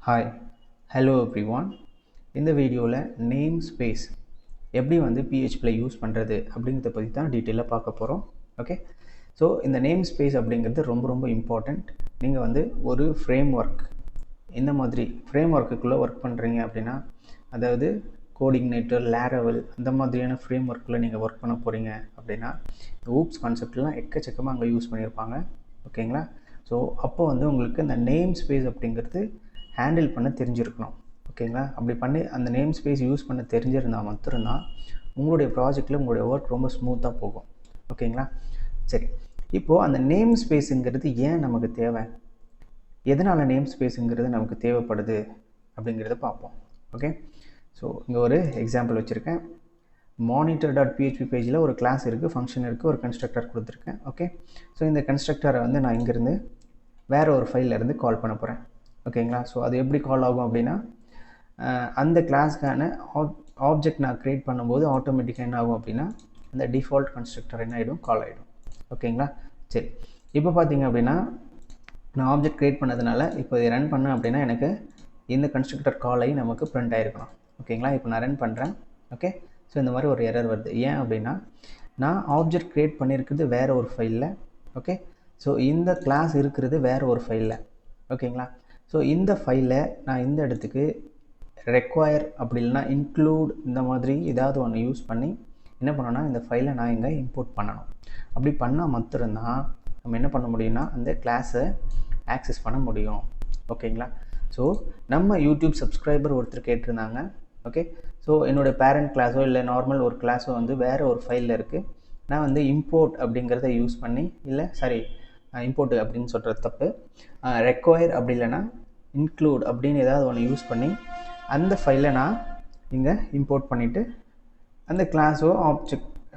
Hi hello everyone. இந்த வீடியோவில் name space எப்படி பிஹெச்பியில் யூஸ் பண்ணுறது அப்படிங்கிறத பற்றி தான் டீட்டெயிலாக பார்க்க போகிறோம். ஓகே, ஸோ இந்த நேம் ஸ்பேஸ் அப்படிங்கிறது ரொம்ப ரொம்ப இம்பார்ட்டண்ட். நீங்கள் ஒரு ஃப்ரேம் ஒர்க் இந்த மாதிரி ஃப்ரேம் ஒர்க்குள்ளே ஒர்க் பண்ணுறீங்க அப்படின்னா, அதாவது கோஆர்டினேட்டர், லேரவல் அந்த மாதிரியான ஃப்ரேம் ஒர்க்கில் நீங்கள் ஒர்க் பண்ண போகிறீங்க அப்படின்னா, இந்த ஊப்ஸ் கான்செப்ட்லாம் எக்கச்சக்கமாக அங்கே யூஸ் பண்ணியிருப்பாங்க. ஓகேங்களா? ஸோ அப்போ உங்களுக்கு இந்த நேம் ஸ்பேஸ் அப்படிங்கிறது ஹேண்டில் பண்ண தெரிஞ்சிருக்கணும். ஓகேங்களா? அப்படி பண்ணி அந்த நேம் ஸ்பேஸ் யூஸ் பண்ண தெரிஞ்சிருந்தால் மட்டும்தான் உங்களுடைய ப்ராஜெக்டில் உங்களுடைய ஒர்க் ரொம்ப ஸ்மூத்தாக போகும். ஓகேங்களா? சரி, இப்போது அந்த நேம் ஸ்பேஸுங்கிறது ஏன் நமக்கு தேவை, எதனால் நேம் ஸ்பேஸுங்கிறது நமக்கு தேவைப்படுது அப்படிங்கிறத பார்ப்போம். ஓகே, ஸோ இங்கே ஒரு எக்ஸாம்பிள் வச்சுருக்கேன். monitor.php பேஜில் ஒரு கிளாஸ் இருக்குது, ஃபங்க்ஷன் இருக்குது, ஒரு கன்ஸ்ட்ரக்டர் கொடுத்துருக்கேன். ஓகே, ஸோ இந்த கன்ஸ்ட்ரக்டரை நான் இங்கேருந்து வேறு ஒரு ஃபைல்லேருந்து கால் பண்ண போகிறேன். ஓகேங்களா? ஸோ அது எப்படி கால் ஆகும் அப்படின்னா, அந்த கிளாஸ்க்கான ஆப்ஜெக்ட் நான் க்ரியேட் பண்ணும்போது ஆட்டோமேட்டிக்காக என்ன ஆகும் அப்படின்னா, அந்த டிஃபால்ட் கன்ஸ்ட்ரக்டர் என்ன ஆகிடும், கால் ஆகிடும். ஓகேங்களா? சரி, இப்போ பார்த்தீங்க அப்படின்னா நான் ஆப்ஜெக்ட் க்ரியேட் பண்ணதுனால இப்போ இதை ரன் பண்ணேன் அப்படின்னா எனக்கு இந்த கன்ஸ்ட்ரக்டர் கால் ஆகி நமக்கு பிரிண்ட் ஆகிருக்கணும். ஓகேங்களா? இப்போ நான் ரன் பண்ணுறேன். ஓகே, ஸோ இந்த மாதிரி ஒரு எரர் வருது. ஏன் அப்படின்னா, நான் ஆப்ஜெக்ட் க்ரியேட் பண்ணியிருக்கிறது வேறு ஒரு ஃபைலில். ஓகே, ஸோ இந்த கிளாஸ் இருக்கிறது வேறு ஒரு ஃபைலில். ஓகேங்களா? ஸோ இந்த ஃபைலை நான் இந்த இடத்துக்கு ரெக்வயர் அப்படி இல்லைனா இன்க்ளூட் இந்த மாதிரி ஏதாவது ஒன்று யூஸ் பண்ணி என்ன பண்ணோன்னா, இந்த ஃபைலை நான் இங்கே இம்போர்ட் பண்ணணும். அப்படி பண்ணால் மட்டும்தான் நம்ம என்ன பண்ண முடியும்னா அந்த கிளாஸை ஆக்சஸ் பண்ண முடியும். ஓகேங்களா? ஸோ நம்ம யூடியூப் சப்ஸ்கிரைபர் ஒருத்தர் கேட்டிருந்தாங்க. ஓகே, ஸோ என்னோடய பேரண்ட் கிளாஸோ இல்லை நார்மல் ஒரு கிளாஸோ வேறு ஒரு ஃபைலில் இருக்குது. நான் இம்போர்ட் அப்படிங்கிறத யூஸ் பண்ணி, இல்லை சாரி இம்போர்ட் அப்படின்னு சொல்கிறது தப்பு, ரெக்வயர் அப்படி இல்லைனா இன்க்ளூட் அப்படின்னு ஏதாவது ஒன்று யூஸ் பண்ணி அந்த ஃபைலை நான் இங்கே இம்போர்ட் பண்ணிவிட்டு அந்த கிளாஸோ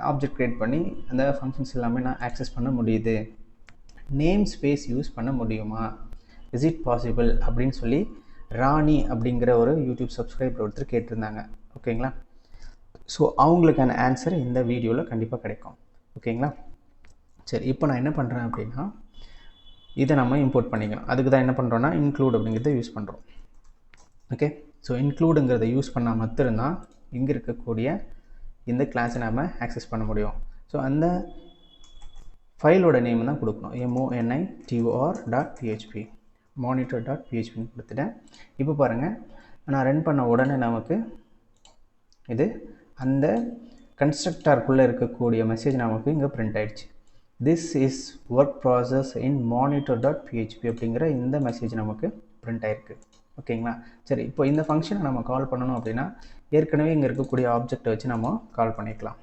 ஆப்ஜெக்ட் க்ரியேட் பண்ணி அந்த ஃபங்க்ஷன்ஸ் எல்லாமே நான் ஆக்சஸ் பண்ண முடியுது. நேம் ஸ்பேஸ் யூஸ் பண்ண முடியுமா, இஸ் இட் பாசிபிள் அப்படின்னு சொல்லி ராணி அப்படிங்கிற ஒரு யூடியூப் சப்ஸ்கிரைபர் ஒருத்தர் கேட்டிருந்தாங்க. ஓகேங்களா? ஸோ அவங்களுக்கான ஆன்சர் இந்த வீடியோவில் கண்டிப்பாக கிடைக்கும். ஓகேங்களா? சரி, இப்போ நான் என்ன பண்ணுறேன் அப்படின்னா, இதை நம்ம இம்போர்ட் பண்ணிக்கலாம். அதுக்கு தான் என்ன பண்ணுறோன்னா இன்க்ளூட் அப்படிங்கிறத யூஸ் பண்ணுறோம். ஓகே, ஸோ இன்க்ளூடுங்கிறத யூஸ் பண்ணால் மட்டும்தான் இங்கே இருக்கக்கூடிய இந்த கிளாஸை நம்ம ஆக்சஸ் பண்ண முடியும். ஸோ அந்த ஃபைலோட நேம் தான் கொடுக்கணும், monitor.php monitor.phpன்னு கொடுத்துட்டேன். இப்போ பாருங்கள், நான் ரன் பண்ண உடனே நமக்கு இது அந்த கன்ஸ்ட்ரக்டருக்குள்ளே இருக்கக்கூடிய மெசேஜ் நமக்கு இங்கே பிரிண்ட் ஆகிடுச்சு. This is work process in monitor.php அப்படிங்கிற இந்த மெசேஜ் நமக்கு பிரிண்ட் ஆகிருக்கு. ஓகேங்களா? சரி, இப்போ இந்த ஃபங்க்ஷனை நம்ம கால் பண்ணணும் அப்படின்னா ஏற்கனவே இங்கே இருக்கக்கூடிய ஆப்ஜெக்டை வச்சு நம்ம கால் பண்ணிக்கலாம்.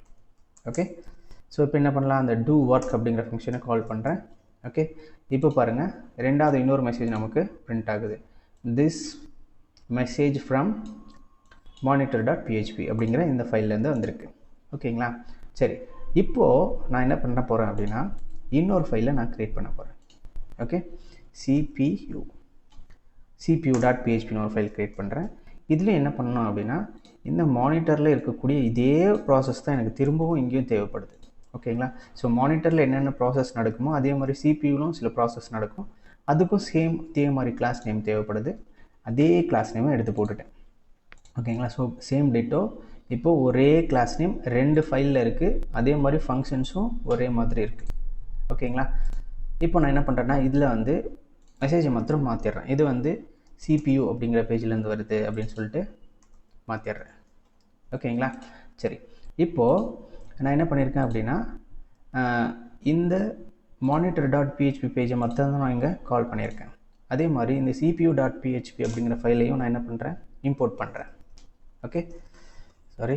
ஓகே, ஸோ இப்போ என்ன பண்ணலாம், அந்த டூ ஒர்க் அப்படிங்கிற ஃபங்க்ஷனை கால் பண்ணுறேன். ஓகே, இப்போ பாருங்கள், ரெண்டாவது இன்னொரு மெசேஜ் நமக்கு பிரிண்ட் ஆகுது. திஸ் மெசேஜ் ஃப்ரம் monitor.php அப்படிங்கிற இந்த ஃபைல்லேருந்து வந்திருக்கு. ஓகேங்களா? சரி, இப்போது நான் என்ன பண்ண போகிறேன் அப்படின்னா, இன்னொரு ஃபைலை நான் க்ரியேட் பண்ண போகிறேன். ஓகே, cpu.phpன்னு ஒரு ஃபைல் க்ரியேட் பண்ணுறேன். இதில் என்ன பண்ணணும் அப்படின்னா, இந்த மானிட்டரில் இருக்கக்கூடிய இதே ப்ராசஸ் தான் எனக்கு திரும்பவும் இங்கேயும் தேவைப்படுது. ஓகேங்களா? ஸோ மானிட்டரில் என்னென்ன ப்ராசஸ் நடக்குமோ அதே மாதிரி சிபியூலும் சில ப்ராசஸ் நடக்கும். அதுக்கும் இதே மாதிரி கிளாஸ் நேம் தேவைப்படுது. அதே கிளாஸ் நேமை எடுத்து போட்டுட்டேன். ஓகேங்களா? ஸோ சேம் டேட்டோ, இப்போது ஒரே கிளாஸ் நேம் ரெண்டு ஃபைலில் இருக்குது, அதே மாதிரி ஃபங்க்ஷன்ஸும் ஒரே மாதிரி இருக்குது. ஓகேங்களா? இப்போ நான் என்ன பண்ணுறேன்னா, இதில் மெசேஜை மாத்திரம் மாற்றிடுறேன். இது CPU அப்படிங்கிற பேஜிலேருந்து வருது அப்படின்னு சொல்லிட்டு மாற்றிடுறேன். ஓகேங்களா? சரி, இப்போது நான் என்ன பண்ணியிருக்கேன் அப்படின்னா, இந்த monitor.php பேஜை மட்டும் தான் நான் இங்கே கால் பண்ணியிருக்கேன். அதே மாதிரி இந்த cpu.php அப்படிங்கிற ஃபைலையும் நான் என்ன பண்ணுறேன், இம்போர்ட் பண்ணுறேன். ஓகே, சாரி,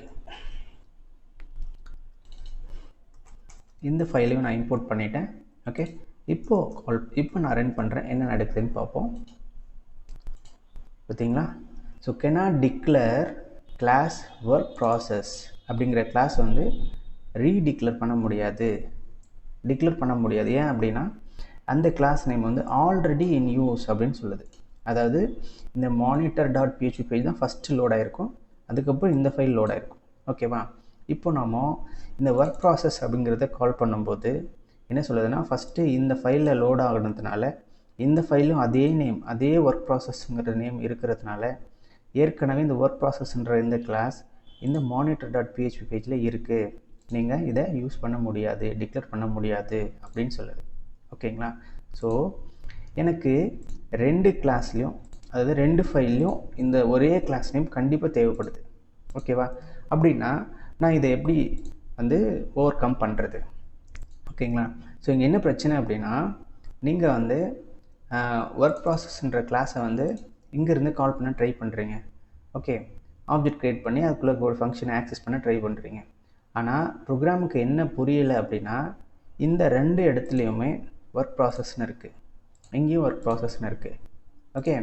இந்த ஃபைலையும் நான் இம்போர்ட் பண்ணிட்டேன். ஓகே, இப்போ நான் ரன் பண்ணுறேன், என்ன நடக்குதுன்னு பார்ப்போம். பார்த்தீங்களா? So cannot declare class work process அப்படிங்கிற கிளாஸ் ரீடிக்ளேர் பண்ண முடியாது, டிக்ளேர் பண்ண முடியாது. ஏன் அப்படின்னா, அந்த class name already in use அப்படின்னு சொல்லுது. அதாவது இந்த monitor.php பேஜ் தான் ஃபஸ்ட்டு லோட் ஆகிருக்கும், அதுக்கப்புறம் இந்த ஃபைல் லோட் ஆகிருக்கும். ஓகேவா? இப்போ நம்ம இந்த ஒர்க் ப்ராசஸ் அப்படிங்கிறத கால் பண்ணும்போது என்ன சொல்லுதுன்னா, ஃபஸ்ட்டு இந்த ஃபைலில் லோட் ஆகுனதுனால இந்த ஃபைலும் அதே நேம், அதே ஒர்க் ப்ராசஸ்ங்கிற நேம் இருக்கிறதுனால ஏற்கனவே இந்த ஒர்க் ப்ராசஸ்ன்ற இந்த கிளாஸ் இந்த monitor.php பேஜில் இருக்குது, நீங்கள் இதை யூஸ் பண்ண முடியாது, டிக்ளேர் பண்ண முடியாது அப்படின்னு சொல்லுது. ஓகேங்களா? ஸோ எனக்கு ரெண்டு கிளாஸ்லேயும், அதாவது ரெண்டு ஃபைல்லையும் இந்த ஒரே கிளாஸ் நேம் கண்டிப்பாக தேவைப்படுது. ஓகேவா? அப்படின்னா நான் இதை எப்படி வந்து ஓவர் கம் பண்ணுறது? ஓகேங்களா? ஸோ இங்கே என்ன பிரச்சனை அப்படின்னா, நீங்கள் வந்து ஒர்க் ப்ராசஸ்ன்ற கிளாஸை வந்து இங்கேருந்து கால் பண்ண ட்ரை பண்ணுறீங்க. ஓகே, ஆப்ஜெக்ட் க்ரியேட் பண்ணி அதுக்குள்ளே ஒரு ஃபங்க்ஷனை ஆக்சஸ் பண்ண ட்ரை பண்ணுறீங்க. ஆனால் ப்ரோக்ராமுக்கு என்ன புரியலை அப்படின்னா, இந்த ரெண்டு இடத்துலையுமே ஒர்க் ப்ராசஸ்ன்னு இருக்குது, இங்கேயும் ஒர்க் ப்ராசஸ்ன்னு இருக்குது. ஓகே,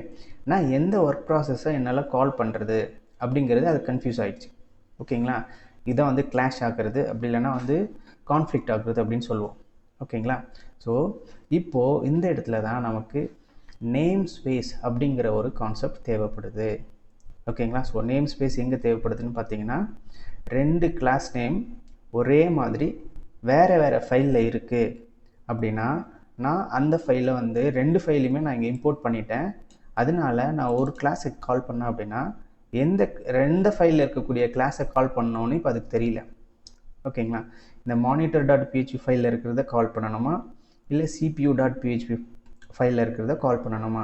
நான் எந்த ஒர்க் ப்ராசஸை என்னால் கால் பண்ணுறது அப்படிங்கிறது அது கன்ஃபியூஸ் ஆகிடுச்சு. ஓகேங்களா? இதான் வந்து கிளாஷ் ஆகிறது, அப்படி இல்லைனா வந்து கான்ஃப்ளிக்ட் ஆகுறது அப்படின்னு சொல்லுவோம். ஓகேங்களா? ஸோ இப்போது இந்த இடத்துல தான் நமக்கு நேம் ஸ்பேஸ் அப்படிங்கிற ஒரு கான்செப்ட் தேவைப்படுது. ஓகேங்களா? ஸோ நேம் ஸ்பேஸ் எங்கே தேவைப்படுதுன்னு பார்த்தீங்கன்னா, ரெண்டு கிளாஸ் நேம் ஒரே மாதிரி வேறு வேறு ஃபைலில் இருக்குது அப்படின்னா, நான் அந்த ஃபைலை வந்து ரெண்டு ஃபைலையுமே நான் இங்கே இம்போர்ட் பண்ணிட்டேன். அதனால நான் ஒரு கிளாஸுக்கு கால் பண்ணேன் அப்படின்னா, ரெண்டு ஃபைலில் இருக்கக்கூடிய கிளாஸை கால் பண்ணோன்னு இப்போ அதுக்கு தெரியல. ஓகேங்களா? இந்த monitor.php ஃபைலில் இருக்கிறத கால் பண்ணணுமா, இல்லை cpu.php ஃபைலில் இருக்கிறத கால் பண்ணணுமா,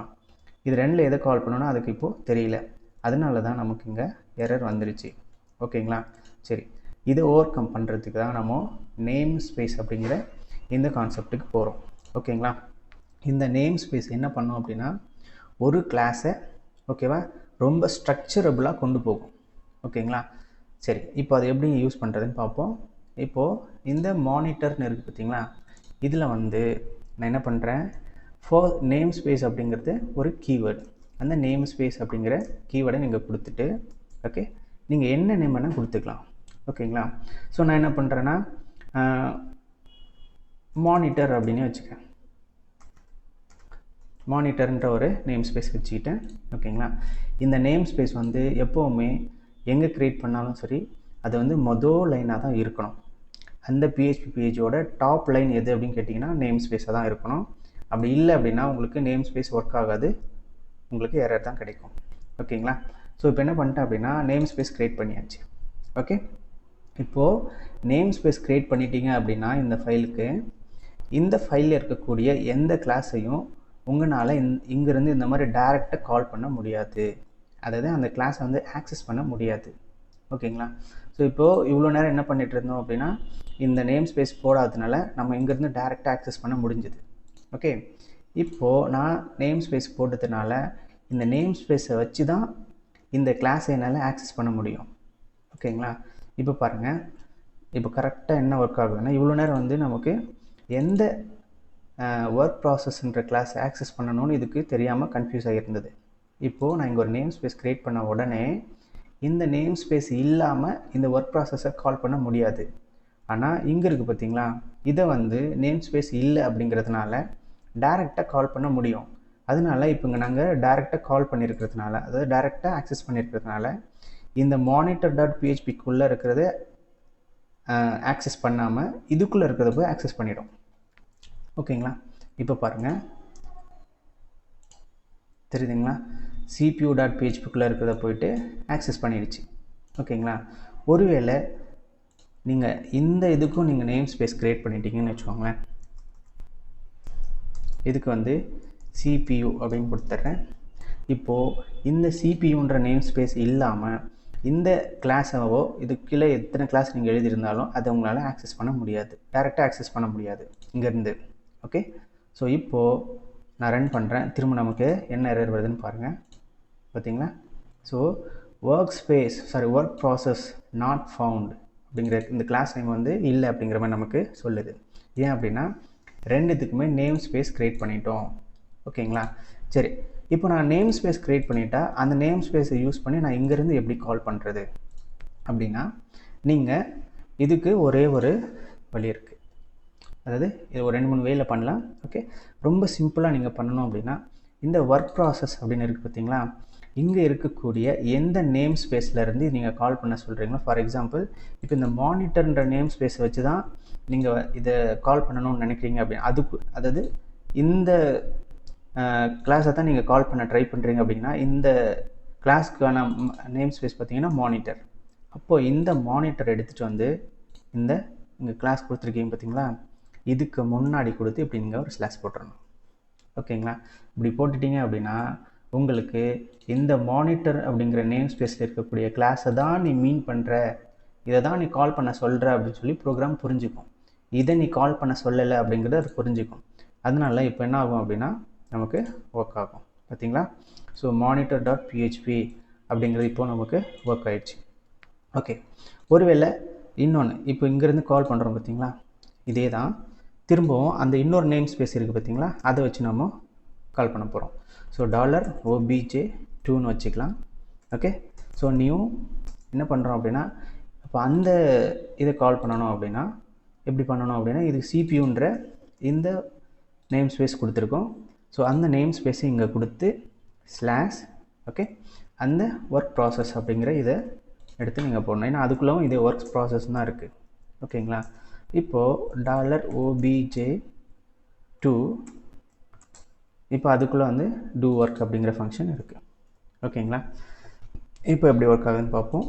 இது ரெண்டில் எதை கால் பண்ணணும்னா அதுக்கு இப்போது தெரியல. அதனால தான் நமக்கு இங்கே எரர் வந்துருச்சு. ஓகேங்களா? சரி, இதை ஓவர் கம் பண்ணுறதுக்கு தான் நம்ம நேம் ஸ்பேஸ் அப்படிங்கிற இந்த கான்செப்ட்டுக்கு போகிறோம். ஓகேங்களா? இந்த நேம் ஸ்பேஸ் என்ன பண்ணோம் அப்படின்னா, ஒரு கிளாஸை ஓகேவா ரொம்ப ஸ்ட்ரக்சரபுளாக கொண்டு போகும். ஓகேங்களா? சரி, இப்போ அதை எப்படி யூஸ் பண்ணுறதுன்னு பார்ப்போம். இப்போது இந்த மானிட்டர்னு இருக்குது பார்த்தீங்களா, இதில் வந்து நான் என்ன பண்ணுறேன், நேம் ஸ்பேஸ் அப்படிங்கிறது ஒரு கீவேர்டு. அந்த நேம் ஸ்பேஸ் அப்படிங்கிற கீவேர்டை நீங்கள் கொடுத்துட்டு, ஓகே, நீங்கள் என்ன நேம் வேணால் கொடுத்துக்கலாம். ஓகேங்களா? ஸோ நான் என்ன பண்ணுறேன்னா, மானிட்டர் அப்படின்னு வச்சுக்கிறேன். மானிட்டர்ன்ற ஒரு நேம் ஸ்பேஸ் வச்சுக்கிட்டேன். ஓகேங்களா? இந்த நேம் ஸ்பேஸ் வந்து எப்போவுமே எங்கே க்ரியேட் பண்ணாலும் சரி, அது வந்து மொதல் லைனாக தான் இருக்கணும். அந்த PHP பேஜோட டாப் லைன் எது அப்படின்னு கேட்டிங்கன்னா நேம் ஸ்பேஸாக தான் இருக்கணும். அப்படி இல்லை அப்படின்னா உங்களுக்கு நேம் ஸ்பேஸ் ஒர்க் ஆகாது, உங்களுக்கு எரர் தான் கிடைக்கும். ஓகேங்களா? ஸோ இப்போ என்ன பண்ணிட்டேன் அப்படின்னா, நேம் ஸ்பேஸ் க்ரியேட் பண்ணியாச்சு. ஓகே, இப்போது நேம் ஸ்பேஸ் க்ரியேட் பண்ணிட்டீங்க அப்படின்னா இந்த ஃபைலுக்கு, இந்த ஃபைலில் இருக்கக்கூடிய எந்த கிளாஸையும் உங்களால் இங்கேருந்து இந்த மாதிரி டைரெக்டாக கால் பண்ண முடியாது, அதாவது அந்த கிளாஸை வந்து ஆக்சஸ் பண்ண முடியாது. ஓகேங்களா? ஸோ இப்போது இவ்வளோ நேரம் என்ன பண்ணிகிட்டு இருந்தோம் அப்படின்னா, இந்த நேம் ஸ்பேஸ் போடாததுனால நம்ம இங்கேருந்து டைரெக்டாக ஆக்சஸ் பண்ண முடிஞ்சுது. ஓகே, இப்போது நான் நேம் ஸ்பேஸ் போட்டதுனால இந்த நேம் ஸ்பேஸை வச்சு தான் இந்த கிளாஸை என்னால் ஆக்சஸ் பண்ண முடியும். ஓகேங்களா? இப்போ பாருங்கள், இப்போ கரெக்டாக என்ன ஒர்க் ஆகுதுன்னா, இவ்வளோ நேரம் வந்து நமக்கு எந்த ஒர்க் ப்ராசஸ்ன்ற கிளாஸை ஆக்சஸ் பண்ணணும்னு இதுக்கு தெரியாமல் கன்ஃபியூஸ் ஆகியிருந்தது. இப்போது நான் இங்கே ஒரு நேம் ஸ்பேஸ் க்ரியேட் பண்ண உடனே இந்த நேம் ஸ்பேஸ் இல்லாமல் இந்த ஒர்க் ப்ராசஸை கால் பண்ண முடியாது. ஆனால் இங்கே இருக்குது பார்த்தீங்களா, இதை வந்து நேம் ஸ்பேஸ் இல்லை அப்படிங்கிறதுனால டைரெக்டாக கால் பண்ண முடியும். அதனால இப்போ இங்கே நாங்கள் டைரெக்டாக கால் பண்ணியிருக்கிறதுனால, அதாவது டைரெக்டாக ஆக்சஸ் பண்ணியிருக்கிறதுனால இந்த monitor.phpக்குள்ளே இருக்கிறத ஆக்சஸ் பண்ணாமல் இதுக்குள்ளே இருக்கிறத போய் ஆக்சஸ் பண்ணிடும். ஓகேங்களா? இப்போ பாருங்கள், தெரியுதுங்களா, cpu.phpக்குள்ளே இருக்கிறத போயிட்டு ஆக்சஸ் பண்ணிடுச்சு. ஓகேங்களா? ஒருவேளை நீங்கள் இந்த இதுக்கும் நீங்கள் நேம் ஸ்பேஸ் க்ரியேட் பண்ணிட்டீங்கன்னு வச்சுக்கோங்களேன். இதுக்கு வந்து CPU அப்படின்னு கொடுத்துட்றேன். இப்போது இந்த CPUன்ற நேம் ஸ்பேஸ் இல்லாமல் இந்த கிளாஸாவோ இதுக்கு கீழே எத்தனை கிளாஸ் நீங்கள் எழுதியிருந்தாலும் அதை உங்களால் ஆக்சஸ் பண்ண முடியாது, டைரெக்டாக ஆக்சஸ் பண்ண முடியாது இங்கேருந்து. ஓகே, ஸோ இப்போது நான் ரன் பண்ணுறேன். திரும்ப நமக்கு என்ன எரர் வருதுன்னு பாருங்கள். பார்த்தீங்களா? So work process not found அப்படிங்கிற இந்த கிளாஸ் நேம் வந்து இல்லை அப்படிங்கிற மாதிரி நமக்கு சொல்லுது. ஏன் அப்படின்னா ரெண்டுத்துக்குமே நேம் ஸ்பேஸ் க்ரியேட் பண்ணிட்டோம். ஓகேங்களா? சரி, இப்போ நான் நேம் ஸ்பேஸ் க்ரியேட் பண்ணிட்டா அந்த நேம் ஸ்பேஸை யூஸ் பண்ணி நான் இங்கேருந்து எப்படி கால் பண்ணுறது அப்படின்னா, நீங்கள் இதுக்கு ஒரே ஒரு வழி இருக்குது. அதாவது இது ஒரு 2-3 வேயில் பண்ணலாம். ஓகே, ரொம்ப சிம்பிளாக நீங்கள் பண்ணணும் அப்படின்னா, இந்த ஒர்க் ப்ராசஸ் அப்படின்னு இருக்குது பார்த்தீங்களா, இங்கே இருக்கக்கூடிய எந்த நேம் ஸ்பேஸ்லேருந்து நீங்கள் கால் பண்ண சொல்கிறீங்களோ, ஃபார் எக்ஸாம்பிள் இப்போ இந்த மானிட்டர்ன்ற நேம் ஸ்பேஸை வச்சு தான் நீங்கள் இதை கால் பண்ணணும்னு நினைக்கிறீங்க அப்படின்னு, அதாவது இந்த கிளாஸை தான் நீங்கள் கால் பண்ண ட்ரை பண்ணுறீங்க அப்படின்னா இந்த கிளாஸ்க்கான நேம் ஸ்பேஸ் பார்த்தீங்கன்னா மானிட்டர். அப்போது இந்த மானிட்டர் எடுத்துகிட்டு வந்து இந்த இங்கே கிளாஸ் கொடுத்துருக்கீங்க பார்த்தீங்களா, இதுக்கு முன்னாடி கொடுத்து இப்படி நீங்கள் ஒரு ஸ்லாஷ் போட்டுறணும். ஓகேங்களா? இப்படி போட்டுட்டீங்க அப்படின்னா உங்களுக்கு இந்த மானிட்டர் அப்படிங்கிற நேம் ஸ்பேஸில் இருக்கக்கூடிய கிளாஸை தான் நீ மீன் பண்ணுற, இதை தான் நீ கால் பண்ண சொல்கிற அப்படின்னு சொல்லி ப்ரோக்ராம் புரிஞ்சுக்கும். இதை நீ கால் பண்ண சொல்லலை அப்படிங்கிறது அது புரிஞ்சுக்கும். அதனால இப்போ என்ன ஆகும் அப்படின்னா நமக்கு ஒர்க் ஆகும். பார்த்தீங்களா? ஸோ monitor.php அப்படிங்கிறது இப்போது நமக்கு ஒர்க் ஆகிடுச்சு. ஓகே, ஒருவேளை இன்னொன்று இப்போ இங்கேருந்து கால் பண்ணுறோம் பார்த்தீங்களா, இதே தான் திரும்பவும் அந்த இன்னொரு நேம் ஸ்பேஸ் இருக்குது பார்த்தீங்களா, அதை வச்சு நம்ம கால் பண்ண போகிறோம். ஸோ $obj2ன்னு வச்சுக்கலாம். ஓகே, ஸோ நியூ என்ன பண்ணுறோம் அப்படின்னா இப்போ அந்த இதை கால் பண்ணணும் அப்படின்னா எப்படி பண்ணணும் அப்படின்னா இது சிபியூன்ற இந்த நேம் ஸ்பேஸ் கொடுத்துருக்கோம். ஸோ அந்த நேம் ஸ்பேஸை இங்கே கொடுத்து ஸ்லாஷ் ஓகே அந்த ஒர்க் ப்ராசஸ் அப்படிங்கிற இதை எடுத்து நீங்கள் போடணும். ஏன்னா அதுக்குள்ளவும் இதே ஒர்க் ப்ராசஸ் தான் இருக்குது. ஓகேங்களா? இப்போது $obj2 இப்போ அதுக்குள்ளே வந்து do work அப்படிங்கிற ஃபங்க்ஷன் இருக்குது. ஓகேங்களா? இப்போ எப்படி ஒர்க் ஆகுதுன்னு பார்ப்போம்.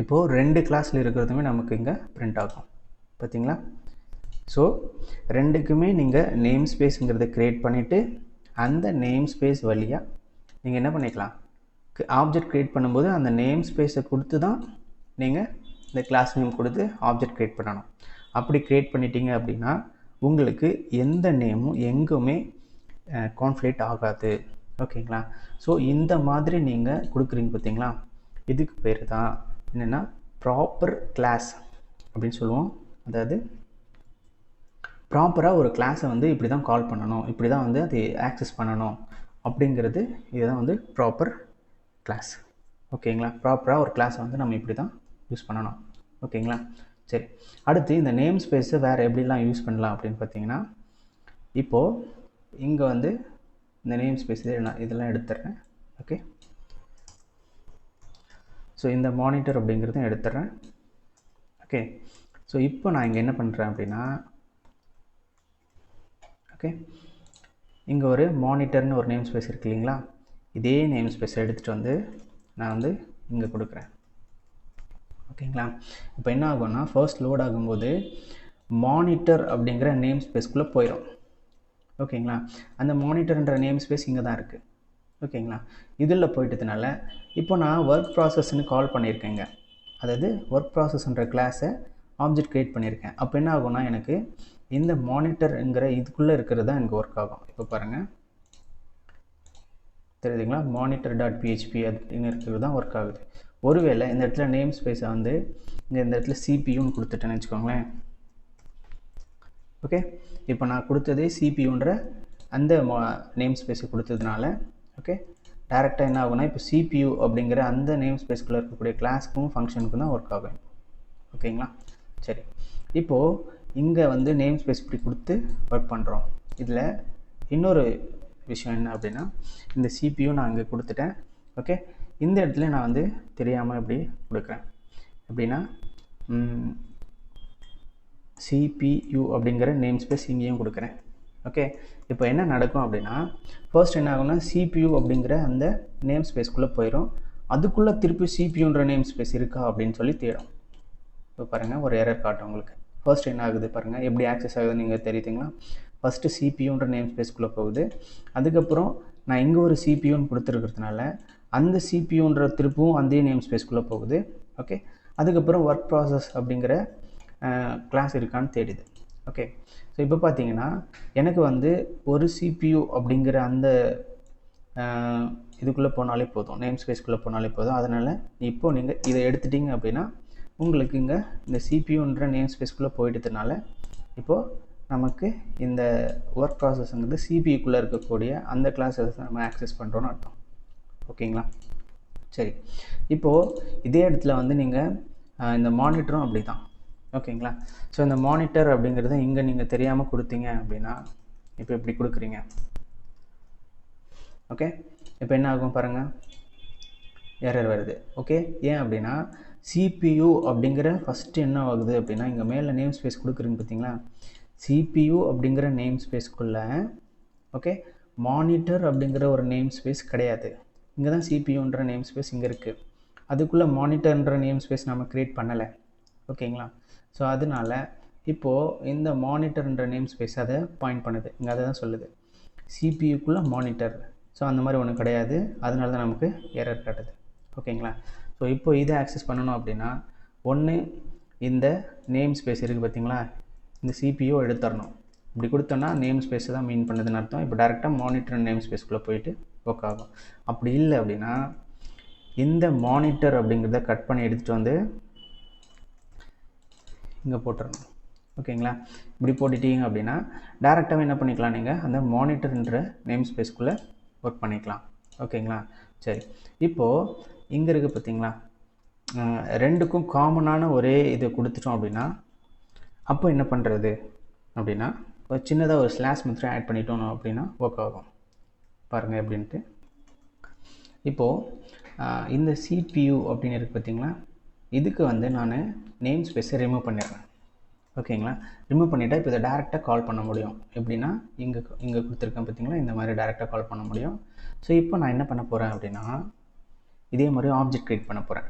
இப்போது 2 கிளாஸில் இருக்கிறதுமே நமக்கு இங்கே பிரிண்ட் ஆகும். பார்த்தீங்களா? ஸோ ரெண்டுக்குமே நீங்கள் நேம் ஸ்பேஸுங்கிறத க்ரியேட் பண்ணிவிட்டு அந்த நேம் ஸ்பேஸ் வழியாக நீங்கள் என்ன பண்ணிக்கலாம், ஆப்ஜெக்ட் க்ரியேட் பண்ணும்போது அந்த நேம் ஸ்பேஸை கொடுத்து தான் நீங்கள் இந்த கிளாஸ் நேம் கொடுத்து ஆப்ஜெக்ட் க்ரியேட் பண்ணணும். அப்படி க்ரியேட் பண்ணிட்டீங்க அப்படின்னா உங்களுக்கு எந்த நேமும் எங்குமே கான்ஃப்ளிக்ட் ஆகாது. ஓகேங்களா? ஸோ இந்த மாதிரி நீங்கள் கொடுக்குறீங்க பார்த்தீங்களா, இதுக்கு பேர் தான் என்னென்னா ப்ராப்பர் கிளாஸ் அப்படின்னு சொல்லுவோம். அதாவது ப்ராப்பராக ஒரு கிளாஸை வந்து இப்படி தான் கால் பண்ணணும், இப்படி தான் வந்து அதை ஆக்சஸ் பண்ணணும் அப்படிங்கிறது இதுதான் வந்து ப்ராப்பர் கிளாஸ். ஓகேங்களா? ப்ராப்பராக ஒரு கிளாஸை வந்து நம்ம இப்படி தான் யூஸ் பண்ணணும். ஓகேங்களா? சரி, அடுத்து இந்த நேம் ஸ்பேஸை வேறு எப்படிலாம் யூஸ் பண்ணலாம் அப்படின்னு பார்த்தீங்கன்னா இப்போது இங்கே வந்து இந்த நேம் ஸ்பேஸ் இதெல்லாம் எடுத்துடுறேன். ஓகே, ஸோ இந்த மானிட்டர் அப்படிங்கிறத எடுத்துடுறேன். ஓகே, ஸோ இப்போ நான் இங்கே என்ன பண்ணுறேன் அப்படின்னா ஓகே இங்கே ஒரு மானிட்டர்னு ஒரு நேம் ஸ்பேஸ் இருக்குது இல்லைங்களா, இதே நேம் ஸ்பேஸை எடுத்துகிட்டு வந்து நான் வந்து இங்கே கொடுக்குறேன். ஓகேங்களா? இப்போ என்ன ஆகும்னா ஃபர்ஸ்ட் லோட் ஆகும்போது மானிட்டர் அப்படிங்கிற நேம் ஸ்பேஸ்க்குள்ளே போயிடும். ஓகேங்களா? அந்த மானிட்டர்ன்ற நேம் ஸ்பேஸ் இங்கே தான் இருக்குது. ஓகேங்களா? இதில் போயிட்டதுனால இப்போ நான் ஒர்க் ப்ராசஸ்ன்னு கால் பண்ணியிருக்கேங்க. அதாவது ஒர்க் ப்ராசஸ்ன்ற கிளாஸை ஆப்ஜெக்ட் க்ரியேட் பண்ணியிருக்கேன். அப்போ என்ன ஆகும்னா எனக்கு இந்த மானிட்டருங்கிற இதுக்குள்ளே இருக்கிறது தான் எனக்கு ஒர்க் ஆகும். இப்போ பாருங்கள், தெரியுதுங்களா? monitor.php அப்படின்னு இருக்கிறது தான் ஒர்க் ஆகுது. ஒருவேளை இந்த இடத்துல நேம் ஸ்பேஸை வந்து இந்த இடத்துல சிபியூன்னு கொடுத்துட்டேன்னு வச்சுக்கோங்களேன். ஓகே, இப்போ நான் கொடுத்ததே சிபியூன்ற அந்த நேம் ஸ்பேஸை கொடுத்ததுனால ஓகே டேரெக்டாக என்ன ஆகும்னா இப்போ சிபியூ அப்படிங்கிற அந்த நேம் ஸ்பேஸ்க்குள்ளே இருக்கக்கூடிய கிளாஸ்க்கும் ஃபங்க்ஷனுக்கும் தான் ஒர்க் ஆகும். ஓகேங்களா? சரி, இப்போது இங்கே வந்து நேம் ஸ்பேஸ் இப்படி கொடுத்து ஒர்க் பண்ணுறோம். இதில் இன்னொரு விஷயம் என்ன அப்படின்னா இந்த சிபியூ நான் இங்கே கொடுத்துட்டேன். ஓகே, இந்த இடத்துல நான் வந்து தெரியாமல் இப்படி கொடுக்குறேன். எப்படின்னா CPU அப்படிங்கிற நேம் ஸ்பேஸ் இங்கேயும் கொடுக்குறேன். ஓகே, இப்போ என்ன நடக்கும் அப்படின்னா ஃபர்ஸ்ட் என்ன ஆகும்னா CPU அப்படிங்கிற அந்த நேம் ஸ்பேஸ்க்குள்ளே போயிடும். அதுக்குள்ளே திருப்பி CPUன்ற நேம் ஸ்பேஸ் இருக்கா அப்படின்னு சொல்லி தேடும். இப்போ பாருங்கள் ஒரு எரர் காட்டும் உங்களுக்கு. ஃபர்ஸ்ட் என்ன ஆகுது பாருங்கள், எப்படி ஆக்சஸ் ஆகுதுன்னு நீங்கள் தெரியுதுங்களா? ஃபஸ்ட்டு CPUன்ற நேம் ஸ்பேஸ்க்குள்ளே போகுது. அதுக்கப்புறம் நான் இங்கே ஒரு CPUன்னு கொடுத்துருக்கிறதுனால அந்த CPUன்ற திருப்பவும் அந்த நேம் ஸ்பேஸ்க்குள்ளே போகுது. ஓகே, அதுக்கப்புறம் ஒர்க் ப்ராசஸ் அப்படிங்கிற கிளாஸ் இருக்கான்னு தேடுது. ஓகே, ஸோ இப்போ பார்த்தீங்கன்னா எனக்கு வந்து ஒரு CPU அப்படிங்கிற அந்த இதுக்குள்ளே போனாலே போதும், நேம் ஸ்பேஸ்க்குள்ளே போனாலே போதும். அதனால் இப்போது நீங்கள் இதை எடுத்துட்டிங்க அப்படின்னா உங்களுக்கு இங்கே இந்த CPUன்ற நேம் ஸ்பேஸ்க்குள்ளே போயிட்டதுனால இப்போது நமக்கு இந்த ஒர்க் ப்ராசஸ்ங்கிறது CPUக்குள்ளே இருக்கக்கூடிய அந்த கிளாஸஸ் நம்ம ஆக்சஸ் பண்ணுறோன்னு அர்த்தம். ஓகேங்களா? சரி, இப்போது இதே இடத்துல வந்து நீங்கள் இந்த மானிட்டரும் அப்படி தான். ஓகேங்களா? ஸோ இந்த மானிட்டர் அப்படிங்கிறத இங்கே நீங்கள் தெரியாமல் கொடுத்தீங்க அப்படின்னா இப்போ இப்படி கொடுக்குறீங்க. ஓகே, இப்போ என்ன ஆகும் பாருங்கள், எரர் வருது. ஓகே, ஏன் அப்படின்னா CPU அப்படிங்கிற ஃபஸ்ட்டு என்ன ஆகுது அப்படின்னா இங்கே மேலே நேம் ஸ்பேஸ் கொடுக்குறீங்க பார்த்தீங்களா, CPU அப்படிங்கிற நேம் ஸ்பேஸ்க்குள்ளே ஓகே, மானிட்டர் அப்படிங்கிற ஒரு நேம் ஸ்பேஸ் கிடையாது. இங்கே தான் சிபியூன்ற நேம் ஸ்பேஸ் இங்கே இருக்குது. அதுக்குள்ளே மானிட்டர்ன்ற நேம் ஸ்பேஸ் நம்ம க்ரியேட் பண்ணலை. ஓகேங்களா? ஸோ அதனால இப்போது இந்த மானிட்டர்ன்ற நேம் ஸ்பேஸ் அதை பாயிண்ட் பண்ணுது. இங்கே அதை தான் சொல்லுது, சிபியூக்குள்ளே மானிட்டர். ஸோ அந்த மாதிரி ஒன்றும் கிடையாது. அதனால தான் நமக்கு எரர் காட்டுது. ஓகேங்களா? ஸோ இப்போ இதை ஆக்சஸ் பண்ணணும் அப்படின்னா ஒன்று இந்த நேம் ஸ்பேஸ் இருக்குது பார்த்தீங்களா, இந்த சிபியூ எடுத்துடணும். இப்படி கொடுத்தோன்னா நேம் ஸ்பேஸை தான் மீன் பண்ணுதுன்னு அர்த்தம். இப்போ டேரெக்டாக மானிட்டர் நேம் ஸ்பேஸ்க்குள்ளே போயிட்டு ஒர்க் ஆகும். அப்படி இல்லை அப்படின்னா இந்த மானிட்டர் அப்படிங்கிறத கட் பண்ணி எடுத்துகிட்டு வந்து இங்கே போட்டுடணும். ஓகேங்களா? இப்படி போட்டுட்டீங்க அப்படின்னா டேரெக்டாகவே என்ன பண்ணிக்கலாம், நீங்கள் அந்த மானிட்டர்ன்ற நேம் ஸ்பேஸ்க்குள்ளே ஒர்க் பண்ணிக்கலாம். ஓகேங்களா? சரி, இப்போது இங்கே இருக்குது பார்த்தீங்களா, ரெண்டுக்கும் காமனான ஒரே இதை கொடுத்துட்டோம் அப்படின்னா அப்போ என்ன பண்ணுறது அப்படின்னா ஒரு சின்னதாக ஒரு ஸ்லாஷ் மெத்தட் ஆட் பண்ணிட்டோம் அப்படின்னா ஒர்க் ஆகும். பாருங்கள் எப்படின்ட்டு. இப்போது இந்த சிபியூ அப்படின்னு இருக்குது பார்த்தீங்களா, இதுக்கு வந்து நான் நேம் ஸ்பேஸை ரிமூவ் பண்ணிடுறேன். ஓகேங்களா? ரிமூவ் பண்ணிவிட்டால் இப்போ இதை டேரெக்டாக கால் பண்ண முடியும். எப்படின்னா இங்கே கொடுத்துருக்கேன் பார்த்தீங்களா, இந்த மாதிரி டேரெக்டாக கால் பண்ண முடியும். ஸோ இப்போ நான் என்ன பண்ண போகிறேன் அப்படின்னா இதே மாதிரி ஆப்ஜெக்ட் க்ரியேட் பண்ண போகிறேன்,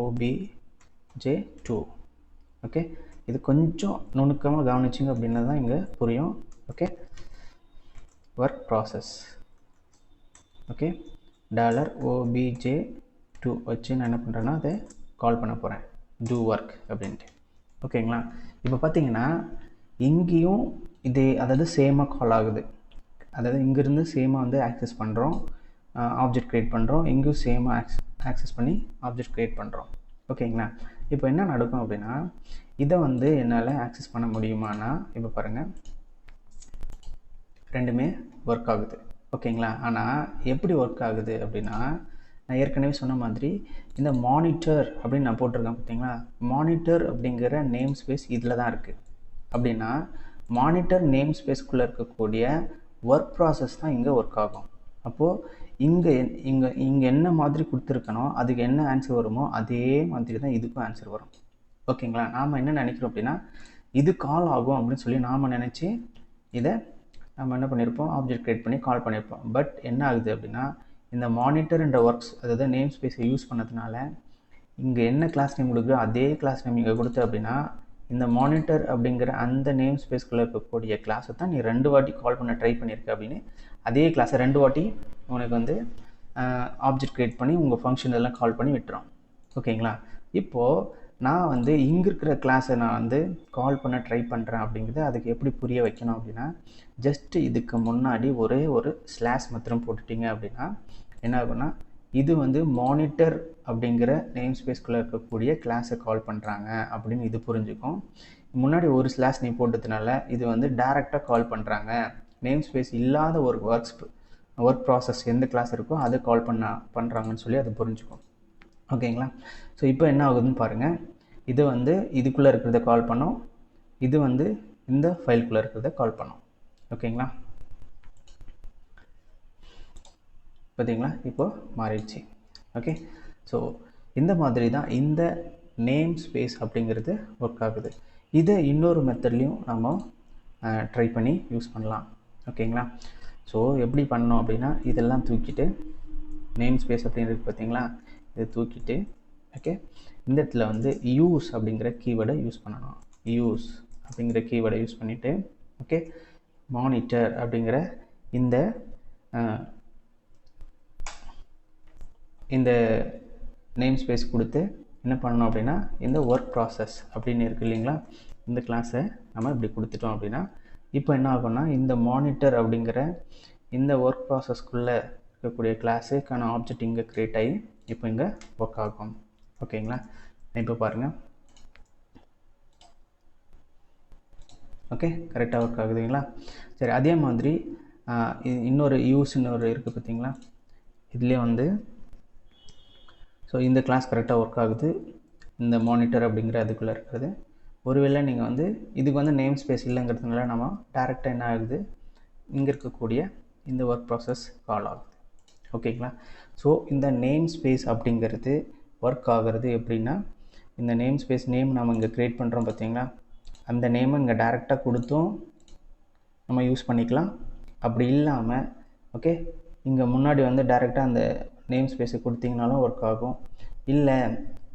$obj2. ஓகே, இது கொஞ்சம் நுணுக்கமாக கவனிச்சிங்க அப்படின்னா தான் இங்கே புரியும். Okay, work process. Okay, $obj2 வச்சு நான் என்ன பண்ணுறேன்னா அதை கால் பண்ண போகிறேன், do work அப்படின்ட்டு. ஓகேங்களா? இப்போ பார்த்தீங்கன்னா இங்கேயும் இதே, அதாவது சேமாக கால் ஆகுது. அதாவது இங்கேருந்து சேமாக வந்து ஆக்சஸ் பண்ணுறோம், ஆப்ஜெக்ட் க்ரியேட் பண்ணுறோம். இங்கேயும் சேமாக ஆக்சஸ் பண்ணி ஆப்ஜெக்ட் க்ரியேட் பண்ணுறோம். ஓகேங்களா? இப்போ என்ன நடக்கும் அப்படின்னா இதை வந்து என்னால் ஆக்சஸ் பண்ண முடியுமானா இப்போ பாருங்கள் ரெண்டுமே ஒர்க் ஆகுது. ஓகேங்களா? ஆனால் எப்படி ஒர்க் ஆகுது அப்படின்னா நான் ஏற்கனவே சொன்ன மாதிரி இந்த மானிட்டர் அப்படின்னு நான் போட்டிருக்கேன் பார்த்தீங்களா, மானிட்டர் அப்படிங்கிற நேம் ஸ்பேஸ் இதில் தான் இருக்குது. அப்படின்னா மானிட்டர் நேம் ஸ்பேஸ்க்குள்ளே இருக்கக்கூடிய ஒர்க் ப்ராசஸ் தான் இங்கே ஒர்க் ஆகும். அப்போது இங்கே என்ன மாதிரி கொடுத்துருக்கனோ அதுக்கு என்ன ஆன்சர் வருமோ அதே மாதிரி தான் இதுக்கும் ஆன்சர் வரும். ஓகேங்களா? நாம் என்ன நினைக்கிறோம் அப்படின்னா இது கால் ஆகும் அப்படின்னு சொல்லி நாம் நினச்சி இதை நம்ம என்ன பண்ணியிருப்போம், ஆப்ஜெக்ட் க்ரியேட் பண்ணி கால் பண்ணியிருப்போம். பட் என்ன ஆகுது அப்படின்னா இந்த மானிட்டர் என்ற ஒர்க்ஸ், அதாவது நேம் ஸ்பேஸை யூஸ் பண்ணதுனால இங்கே என்ன கிளாஸ் நேம் கொடுக்குறோ அதே கிளாஸ் நேம் இங்கே கொடுத்து அப்படின்னா இந்த மானிட்டர் அப்படிங்கிற அந்த நேம் ஸ்பேஸ்க்குள்ளே இருக்கக்கூடிய கிளாஸை தான் நீ 2 வாட்டி கால் பண்ண ட்ரை பண்ணியிருக்க அப்படின்னு அதே கிளாஸை 2 வாட்டி உனக்கு வந்து ஆப்ஜெக்ட் க்ரியேட் பண்ணி உங்கள் ஃபங்க்ஷன் எல்லாம் கால் பண்ணி விட்டுரும். ஓகேங்களா? இப்போது நான் வந்து இங்கே இருக்கிற கிளாஸை நான் வந்து கால் பண்ண ட்ரை பண்ணுறேன் அப்படிங்கிறது அதுக்கு எப்படி புரிய வைக்கணும் அப்படின்னா ஜஸ்ட்டு இதுக்கு முன்னாடி ஒரே ஒரு ஸ்லாஷ் மாத்திரம் போட்டுட்டிங்க அப்படின்னா என்ன ஆகும்னா இது வந்து மானிட்டர் அப்படிங்கிற நேம் ஸ்பேஸ்க்குள்ளே இருக்கக்கூடிய கிளாஸை கால் பண்ணுறாங்க அப்படின்னு இது புரிஞ்சுக்கும். முன்னாடி ஒரு ஸ்லாஷ் நீ போட்டதுனால இது வந்து டைரெக்டாக கால் பண்ணுறாங்க, நேம் ஸ்பேஸ் இல்லாத ஒரு ஒர்க் ப்ராசஸ் எந்த கிளாஸ் இருக்கோ அதை கால் பண்ணுறாங்கன்னு சொல்லி அது புரிஞ்சுக்கும். ஓகேங்களா? ஸோ இப்போ என்ன ஆகுதுன்னு பாருங்கள், இது வந்து இதுக்குள்ளே இருக்கிறத கால் பண்ணோம், இது வந்து இந்த ஃபைலுக்குள்ளே இருக்கிறத கால் பண்ணோம். ஓகேங்களா? பார்த்தீங்களா? இப்போது மாறிடுச்சு. ஓகே, ஸோ இந்த மாதிரி தான் இந்த நேம் ஸ்பேஸ் அப்படிங்கிறது ஒர்க் ஆகுது. இதை இன்னொரு மெத்தட்லேயும் நம்ம ட்ரை பண்ணி யூஸ் பண்ணலாம். ஓகேங்களா? ஸோ எப்படி பண்ணோம் அப்படின்னா இதெல்லாம் தூக்கிட்டு நேம் ஸ்பேஸ் அப்படிங்கிறது பார்த்தீங்களா, இதை தூக்கிட்டு ஓகே இந்த இடத்துல வந்து யூஸ் அப்படிங்கிற கீவேர்டை யூஸ் பண்ணணும். யூஸ் அப்படிங்கிற கீவேர்டை யூஸ் பண்ணிவிட்டு ஓகே மானிட்டர் அப்படிங்கிற இந்த நேம் ஸ்பேஸ் கொடுத்து என்ன பண்ணணும் அப்படின்னா இந்த ஒர்க் ப்ராசஸ் அப்படின்னு இருக்குது இல்லைங்களா, இந்த கிளாஸை நம்ம இப்படி கொடுத்துட்டோம் அப்படின்னா இப்போ என்ன ஆகும்னா இந்த மானிட்டர் அப்படிங்கிற இந்த ஒர்க் ப்ராசஸ்க்குள்ளே இருக்கக்கூடிய கிளாஸுக்கான ஆப்ஜெக்ட் இங்கே க்ரியேட் ஆகி இப்போ இங்கே ஒர்க் ஆகும். ஓகேங்களா? இப்போ பாருங்கள். ஓகே, கரெக்டாக ஒர்க் ஆகுதுங்களா? சரி, அதே மாதிரி இன்னொரு இருக்குது பார்த்தீங்களா, இதுலேயே வந்து ஸோ இந்த கிளாஸ் கரெக்டாக ஒர்க் ஆகுது, இந்த மானிட்டர் அப்படிங்கிற அதுக்குள்ளே இருக்கிறது. ஒருவேளை நீங்கள் வந்து இதுக்கு வந்து நேம் ஸ்பேஸ் இல்லைங்கிறதுனால நம்ம டேரெக்டாக என்ன ஆகுது, இங்கே இருக்கக்கூடிய இந்த ஒர்க் ப்ராசஸ் கால் ஆகுது. ஓகேங்களா? ஸோ இந்த நேம் ஸ்பேஸ் அப்படிங்கிறது ஒர்க் ஆகிறது எப்படின்னா இந்த நேம் ஸ்பேஸ் நேம் நம்ம இங்கே க்ரியேட் பண்ணுறோம் பார்த்தீங்களா, அந்த நேமை இங்கே டேரெக்டாக கொடுத்தும் நம்ம யூஸ் பண்ணிக்கலாம். அப்படி இல்லாமல் ஓகே இங்கே முன்னாடி வந்து டைரெக்டாக அந்த நேம் ஸ்பேஸை கொடுத்தீங்கனாலும் ஒர்க் ஆகும். இல்லை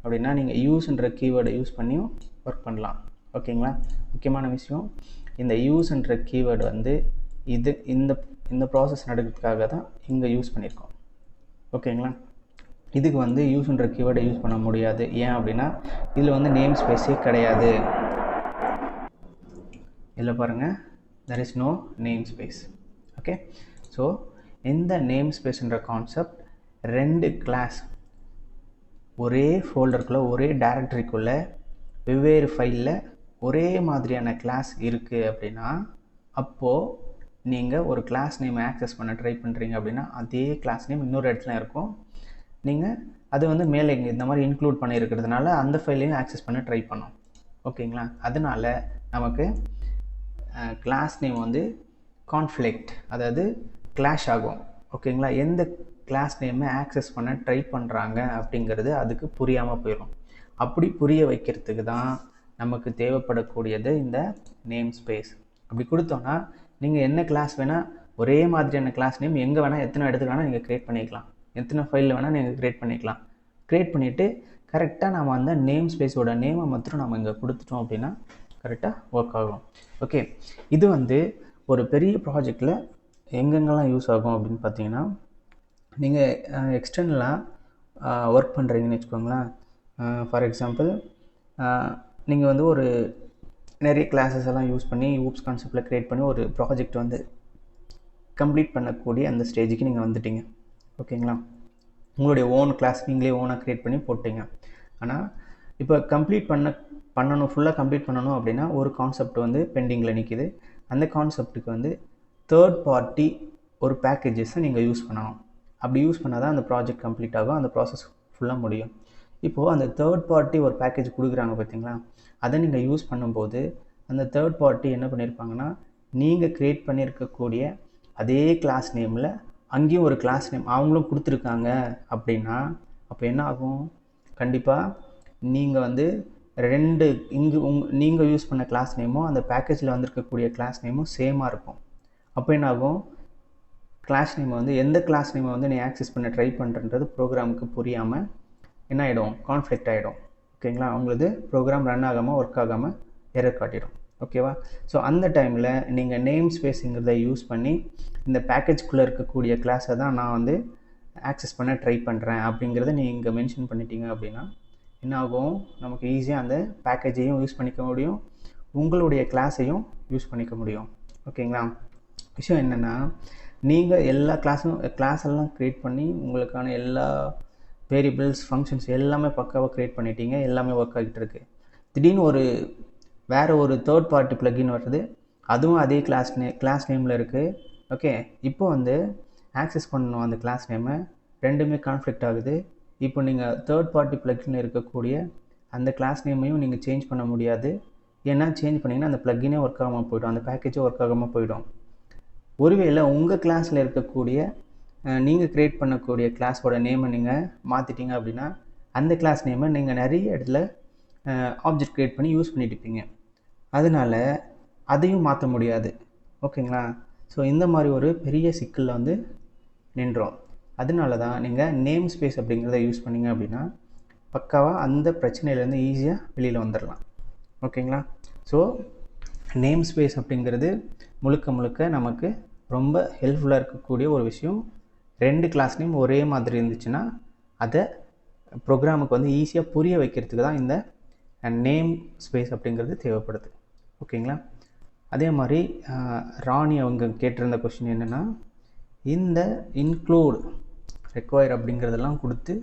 அப்படின்னா நீங்கள் யூஸ்ன்ற கீவேர்டை யூஸ் பண்ணியும் ஒர்க் பண்ணலாம். ஓகேங்களா? முக்கியமான விஷயம், இந்த யூஸ்ன்ற கீவேர்டு வந்து இந்த ப்ராசஸ் நடக்கிறதுக்காக தான் இங்கே யூஸ் பண்ணியிருக்கோம். ஓகேங்களா? இதுக்கு வந்து யூஸ்ன்ற கீவேர்டை யூஸ் பண்ண முடியாது. ஏன் அப்படின்னா இதில் வந்து நேம் ஸ்பேஸே கிடையாது. இதில் பாருங்கள், there is no name space. Okay, so இந்த நேம் ஸ்பேஸ்ன்ற கான்செப்ட் 2 கிளாஸ் ஒரே ஃபோல்டருக்குள்ளே ஒரே டைரக்டரிக்குள்ளே வெவ்வேறு ஃபைலில் ஒரே மாதிரியான கிளாஸ் இருக்குது அப்படின்னா, அப்போது நீங்கள் ஒரு கிளாஸ் நேம் ஆக்சஸ் பண்ண ட்ரை பண்ணுறீங்க அப்படின்னா அதே கிளாஸ் நேம் இன்னொரு இடத்துல இருக்கும். நீங்கள் அது வந்து மேலே இங்கே இந்த மாதிரி இன்க்ளூட் பண்ணியிருக்கிறதுனால அந்த ஃபைலையும் ஆக்சஸ் பண்ண ட்ரை பண்ணோம். ஓகேங்களா? அதனால் நமக்கு கிளாஸ் நேம் வந்து கான்ஃப்ளிக்ட், அதாவது கிளாஷ் ஆகும். ஓகேங்களா? எந்த கிளாஸ் நேமை ஆக்சஸ் பண்ண ட்ரை பண்ணுறாங்க அப்படிங்கிறது அதுக்கு புரியாமல் போயிடும். அப்படி புரிய வைக்கிறதுக்கு தான் நமக்கு தேவைப்படக்கூடியது இந்த நேம் ஸ்பேஸ். அப்படி கொடுத்தோன்னா நீங்கள் என்ன கிளாஸ் வேணால், ஒரே மாதிரியான கிளாஸ் நேம் எங்கே வேணால் எத்தனை இடத்துக்கு வேணால் நீங்கள் க்ரியேட் பண்ணிக்கலாம், எத்தனை ஃபைலில் வேணால் நீங்கள் க்ரியேட் பண்ணிக்கலாம். க்ரியேட் பண்ணிவிட்டு கரெக்டாக நம்ம அந்த நேம் ஸ்பேஸோட நேமை மாத்திரம் நம்ம இங்கே கொடுத்துட்டோம் அப்படின்னா கரெக்டாக ஒர்க் ஆகும். ஓகே, இது வந்து ஒரு பெரிய ப்ராஜெக்டில் எங்கெங்கெல்லாம் யூஸ் ஆகும் அப்படின்னு பார்த்தீங்கன்னா, நீங்கள் எக்ஸ்டர்னலாக ஒர்க் பண்ணுறீங்கன்னு வச்சுக்கோங்களேன். ஃபார் எக்ஸாம்பிள், நீங்கள் வந்து ஒரு நிறைய கிளாஸஸ் எல்லாம் யூஸ் பண்ணி ஊப்ஸ் கான்செப்டில் க்ரியேட் பண்ணி ஒரு ப்ராஜெக்ட் வந்து கம்ப்ளீட் பண்ணக்கூடிய அந்த ஸ்டேஜுக்கு நீங்கள் வந்துட்டீங்க. ஓகேங்களா? உங்களுடைய ஓன் கிளாஸ் நீங்களே ஓனாக க்ரியேட் பண்ணி போட்டிங்க. ஆனால் இப்போ பண்ணணும் ஃபுல்லாக கம்ப்ளீட் பண்ணணும் அப்படின்னா ஒரு கான்செப்ட் வந்து பெண்டிங்கில் நிற்கிது. அந்த கான்செப்ட்டுக்கு வந்து தேர்ட் பார்ட்டி ஒரு பேக்கேஜஸை நீங்கள் யூஸ் பண்ணணும். அப்படி யூஸ் பண்ணால் தான் அந்த ப்ராஜெக்ட் கம்ப்ளீட் ஆகும், அந்த ப்ராசஸ் ஃபுல்லாக முடியும். இப்போது அந்த தேர்ட் பார்ட்டி ஒரு பேக்கேஜ் கொடுக்குறாங்க பார்த்தீங்களா, அதை நீங்கள் யூஸ் பண்ணும்போது அந்த தேர்ட் பார்ட்டி என்ன பண்ணியிருப்பாங்கன்னா, நீங்கள் க்ரியேட் பண்ணியிருக்கக்கூடிய அதே கிளாஸ் நேமில் அங்கேயும் ஒரு கிளாஸ் நேம் அவங்களும் கொடுத்துருக்காங்க அப்படின்னா, அப்போ என்ன ஆகும்? கண்டிப்பாக நீங்கள் வந்து நீங்கள் யூஸ் பண்ண கிளாஸ் நேமும் அந்த பேக்கேஜில் வந்திருக்கக்கூடிய கிளாஸ் நேமும் சேமாக இருக்கும். அப்போ என்ன ஆகும்? கிளாஸ் நேமை வந்து எந்த கிளாஸ் நேமை வந்து நீ ஆக்சஸ் பண்ண ட்ரை பண்ணுறது ப்ரோக்ராமுக்கு புரியாமல் என்ன ஆகிடும்? கான்ஃப்ளிக்ட் ஆகிடும். ஓகேங்களா? அவங்களது ப்ரோக்ராம் ரன் ஆகாமல் ஒர்க் ஆகாமல் எரர் காட்டிடும். ஓகேவா? ஸோ அந்த டைமில் நீங்கள் நேம் ஸ்பேஸுங்கிறத யூஸ் பண்ணி இந்த பேக்கேஜ்குள்ளே இருக்கக்கூடிய கிளாஸை தான் நான் வந்து ஆக்சஸ் பண்ண ட்ரை பண்ணுறேன் அப்படிங்கிறத நீங்கள் இங்கே மென்ஷன் பண்ணிட்டீங்க அப்படின்னா என்ன ஆகும்? நமக்கு ஈஸியாக அந்த பேக்கேஜையும் யூஸ் பண்ணிக்க முடியும், உங்களுடைய கிளாஸையும் யூஸ் பண்ணிக்க முடியும். ஓகேங்களா? விஷயம் என்னென்னா, நீங்கள் எல்லா கிளாஸ் எல்லாம் க்ரியேட் பண்ணி உங்களுக்கான எல்லா வேரியபிள்ஸ் ஃபங்க்ஷன்ஸ் எல்லாமே பக்காவாக க்ரியேட் பண்ணிட்டீங்க, எல்லாமே ஒர்க் ஆகிட்டு இருக்குது. திடீர்னு வேறு ஒரு தேர்ட் பார்ட்டி ப்ளகின் வருது, அதுவும் அதே கிளாஸ் நேமில் இருக்குது. ஓகே, இப்போ வந்து ஆக்சஸ் பண்ணணும் அந்த கிளாஸ் நேமை, ரெண்டுமே கான்ஃப்ளிக்ட் ஆகுது. இப்போ நீங்கள் தேர்ட் பார்ட்டி ப்ளகின் இருக்கக்கூடிய அந்த கிளாஸ் நேமையும் நீங்கள் சேஞ்ச் பண்ண முடியாது. ஏன்னா சேஞ்ச் பண்ணிங்கன்னா அந்த ப்ளகினே ஒர்க் ஆகாமல் போய்டும், அந்த பேக்கேஜே ஒர்க் ஆகாமல் போய்டும். ஒருவேளை உங்கள் கிளாஸில் இருக்கக்கூடிய நீங்கள் க்ரியேட் பண்ணக்கூடிய கிளாஸோட நேமை நீங்கள் மாற்றிட்டீங்க அப்படின்னா அந்த கிளாஸ் நேமை நீங்கள் நிறைய இடத்துல ஆப்ஜெக்ட் க்ரியேட் பண்ணி யூஸ் பண்ணிட்டு இருப்பீங்க, அதனால் அதையும் மாற்ற முடியாது. ஓகேங்களா? ஸோ இந்த மாதிரி ஒரு பெரிய சிக்கலில் வந்து நின்றோம். அதனால தான் நீங்கள் நேம் ஸ்பேஸ் அப்படிங்கிறத யூஸ் பண்ணிங்க அப்படின்னா பக்காவாக அந்த பிரச்சனையிலேருந்து ஈஸியாக வெளியில் வந்துடலாம். ஓகேங்களா? ஸோ நேம் ஸ்பேஸ் அப்படிங்கிறது முழுக்க நமக்கு ரொம்ப ஹெல்ப்ஃபுல்லாக இருக்கக்கூடிய ஒரு விஷயம். 2 கிளாஸ் நேம் ஒரே மாதிரி இருந்துச்சுன்னா அதை ப்ரோக்ராமுக்கு வந்து ஈஸியாக புரிய வைக்கிறதுக்கு தான் இந்த நேம் ஸ்பேஸ் அப்படிங்கிறது தேவைப்படுது. ஓகேங்களா? அதே மாதிரி ராணி அவங்க கேட்டிருந்த கொஸ்டின் என்னென்னா, இந்த இன்க்ளூட் ரெக்வயர் அப்படிங்கிறதெல்லாம் கொடுத்து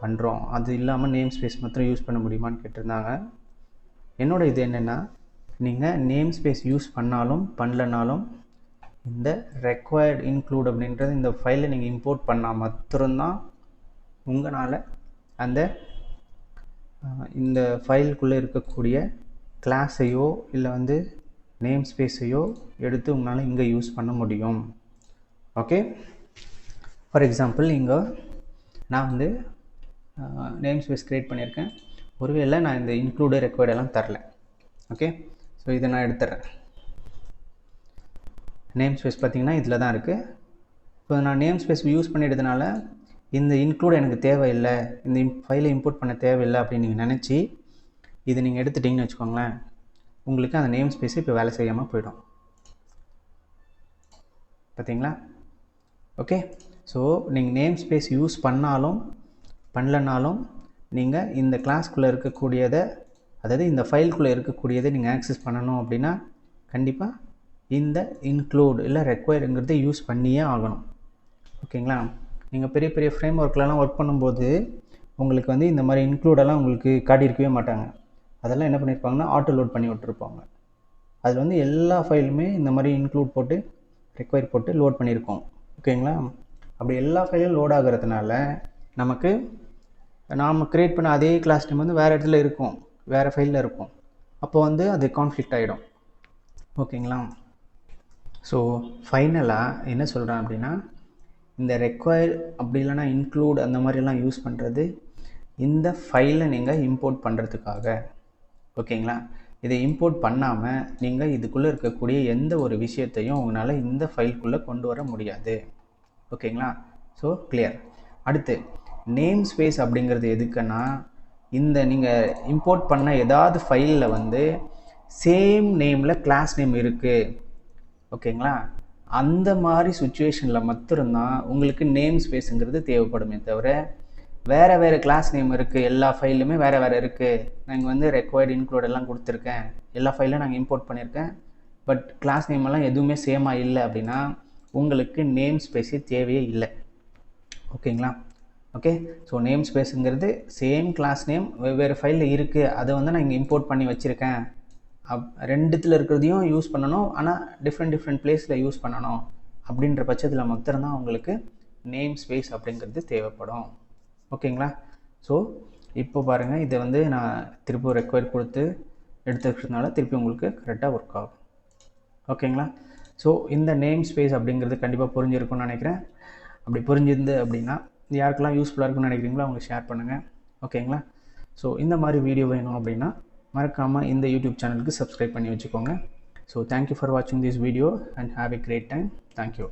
பண்ணுறோம், அது இல்லாமல் நேம் ஸ்பேஸ் மாத்திரம் யூஸ் பண்ண முடியுமான்னு கேட்டிருந்தாங்க. என்னோட இது என்னென்னா, நீங்கள் நேம் ஸ்பேஸ் யூஸ் பண்ணாலும் பண்ணலனாலும் இந்த ரெக்வயர்ட் இன்க்ளூட் அப்படின்றது இந்த ஃபைலை நீங்கள் இம்போர்ட் பண்ணால் மாத்திரம்தான் உங்களால் அந்த இந்த ஃபைலுக்குள்ளே இருக்கக்கூடிய கிளாஸையோ இல்லை வந்து நேம் ஸ்பேஸையோ எடுத்து உங்களால் இங்கே யூஸ் பண்ண முடியும். ஓகே, ஃபார் எக்ஸாம்பிள் இங்கே நான் வந்து நேம் ஸ்பேஸ் க்ரியேட் பண்ணியிருக்கேன். ஒருவேளை நான் இந்த இன்க்ளூடு ரெக்வயர்டெல்லாம் தரல. ஓகே, ஸோ இதை நான் எடுத்துட்றேன். நேம் ஸ்பேஸ் பார்த்திங்கன்னா இதில் தான் இருக்குது. இப்போ நான் நேம் ஸ்பேஸ் யூஸ் பண்ணிடுறதுனால இந்த இன்க்ளூட் எனக்கு தேவையில்லை, இந்த ஃபைலை இம்போர்ட் பண்ண தேவையில்லை அப்படின்னு நீங்கள் நினச்சி இது நீங்கள் எடுத்துட்டிங்கன்னு வச்சுக்கோங்களேன், உங்களுக்கு அந்த நேம் ஸ்பேஸ் இப்போ வேலை செய்யாமல் போயிடும். பார்த்தீங்களா? ஓகே. ஸோ நீங்கள் நேம் ஸ்பேஸ் யூஸ் பண்ணாலும் பண்ணலனாலும் நீங்கள் இந்த கிளாஸ்க்குள்ளே இருக்கக்கூடியதை, அதாவது இந்த ஃபைல்குள்ளே இருக்கக்கூடியதை நீங்கள் ஆக்சஸ் பண்ணணும் அப்படின்னா கண்டிப்பாக இந்த இன்க்ளூட் இல்லை ரெக்வயருங்கிறத யூஸ் பண்ணியே ஆகணும். ஓகேங்களா? நீங்கள் பெரிய பெரிய ஃப்ரேம் ஒர்க்லலாம் ஒர்க் பண்ணும்போது உங்களுக்கு வந்து இந்த மாதிரி இன்க்ளூடெல்லாம் உங்களுக்கு காட்டியிருக்கவே மாட்டாங்க. அதெல்லாம் என்ன பண்ணியிருப்பாங்கன்னா ஆட்டோ லோட் பண்ணி விட்டுருப்பாங்க. அதில் வந்து எல்லா ஃபைலுமே இந்த மாதிரி இன்க்ளூட் போட்டு ரெக்வயர் போட்டு லோட் பண்ணியிருக்கோம். ஓகேங்களா? அப்படி எல்லா ஃபைலும் லோட் ஆகிறதுனால நமக்கு நாம் க்ரியேட் பண்ண அதே கிளாஸ் நேம் வந்து வேறு இடத்துல இருக்கும், வேறு ஃபைலில் இருக்கும். அப்போ வந்து அது கான்ஃப்ளிக்ட் ஆகிடும். ஓகேங்களா? ஸோ ஃபைனலாக என்ன சொல்கிறேன் அப்படின்னா, இந்த ரெக்வயர் அப்படி இல்லைனா இன்க்ளூட் அந்த மாதிரிலாம் யூஸ் பண்ணுறது இந்த ஃபைலை நீங்கள் இம்போர்ட் பண்ணுறதுக்காக. ஓகேங்களா? இதை இம்போர்ட் பண்ணாமல் நீங்கள் இதுக்குள்ளே இருக்கக்கூடிய எந்த ஒரு விஷயத்தையும் உங்களால் இந்த ஃபைலுக்குள்ளே கொண்டு வர முடியாது. ஓகேங்களா? So clear. அடுத்து நேம் ஸ்பேஸ் அப்படிங்கிறது எதுக்குன்னா, இந்த நீங்கள் இம்போர்ட் பண்ண ஏதாவது ஃபைலில் வந்து சேம் நேமில் கிளாஸ் நேம் இருக்குது. ஓகேங்களா? அந்த மாதிரி சுச்சுவேஷனில் மட்டும்தான் உங்களுக்கு நேம் ஸ்பேஸுங்கிறது தேவைப்படுமே தவிர, வேறு வேறு கிளாஸ் நேம் இருக்குது, எல்லா ஃபைலுமே வேறு வேறு இருக்குது, நாங்கள் வந்து ரெக்வயர்டு இன்க்ளூட் எல்லாம் கொடுத்துருக்கேன், எல்லா ஃபைலும் நாங்கள் இம்போர்ட் பண்ணியிருக்கேன், பட் கிளாஸ் நேம் எல்லாம் எதுவுமே சேமாக இல்லை அப்படின்னா உங்களுக்கு நேம் ஸ்பேஸே தேவையே இல்லை. ஓகேங்களா? ஓகே. ஸோ நேம் ஸ்பேஸுங்கிறது சேம் கிளாஸ் நேம் வெவ்வேறு ஃபைலில் இருக்குது, அதை வந்து நான் இங்கே இம்போர்ட் பண்ணி வச்சுருக்கேன், ரெண்டுத்தில் இருக்கிறதையும் யூஸ் பண்ணணும், ஆனால் டிஃப்ரெண்ட் பிளேஸில் யூஸ் பண்ணணும் அப்படின்ற பட்சத்தில் மட்டும்தான் உங்களுக்கு நேம் ஸ்பேஸ் அப்படிங்கிறது தேவைப்படும். ஓகேங்களா? ஸோ இப்போ பாருங்கள், இதை வந்து நான் திருப்பி ரெக்வயர் கொடுத்து எடுத்துக்கிறதுனால திருப்பி உங்களுக்கு கரெக்டாக ஒர்க் ஆகும். ஓகேங்களா? ஸோ இந்த நேம் ஸ்பேஸ் அப்படிங்கிறது கண்டிப்பாக புரிஞ்சிருக்கும்னு நினைக்கிறேன். அப்படி புரிஞ்சிருந்து அப்படின்னா யாருக்கெல்லாம் யூஸ்ஃபுல்லாக இருக்குன்னு நினைக்கிறீங்களோ அவங்க ஷேர் பண்ணுங்கள். ஓகேங்களா? ஸோ இந்த மாதிரி வீடியோ வேணும் அப்படின்னா மறக்காமல் இந்த யூடியூப் சேனலுக்கு சப்ஸ்கிரைப் பண்ணி வச்சுக்கோங்க. ஸோ தேங்க்யூ ஃபார் வாட்சிங் this video and have a great time. Thank you.